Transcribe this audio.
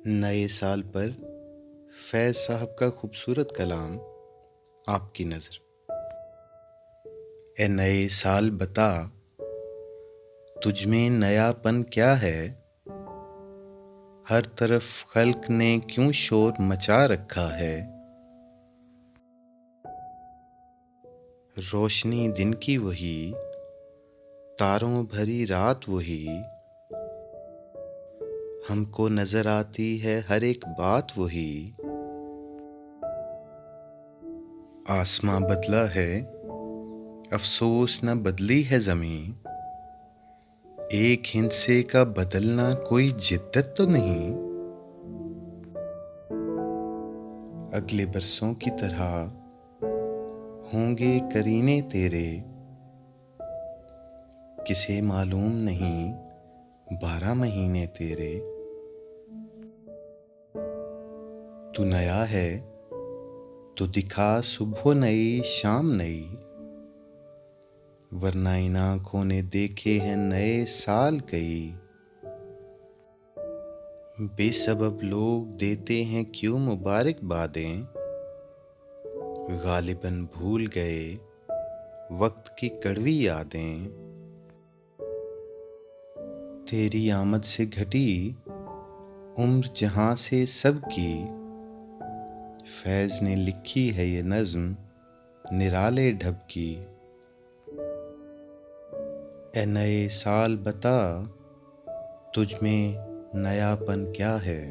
नए साल पर फैज़ साहब का खूबसूरत कलाम आपकी नज़र। ए नए साल बता, तुझ में नयापन क्या है? हर तरफ खल्क ने क्यों शोर मचा रखा है? रोशनी दिन की वही, तारों भरी रात वही, हमको नजर आती है हर एक बात वही। आसमां बदला है, अफसोस न बदली है ज़मीं। एक हिंसे का बदलना कोई जिद्दत तो नहीं। अगले बरसों की तरह होंगे करीने तेरे, किसे मालूम नहीं 12 महीने तेरे। तू नया है तो दिखा सुबह नई शाम नई, वरना इन आँखों ने देखे हैं नए साल कई। बेसबब लोग देते हैं क्यों मुबारकबादें, गालिबन भूल गए वक्त की कड़वी यादें। तेरी आमद से घटी उम्र जहां से सबकी, फैज़ ने लिखी है ये नज़्म निराले ढब की। ए नए साल बता, तुझ में नयापन क्या है?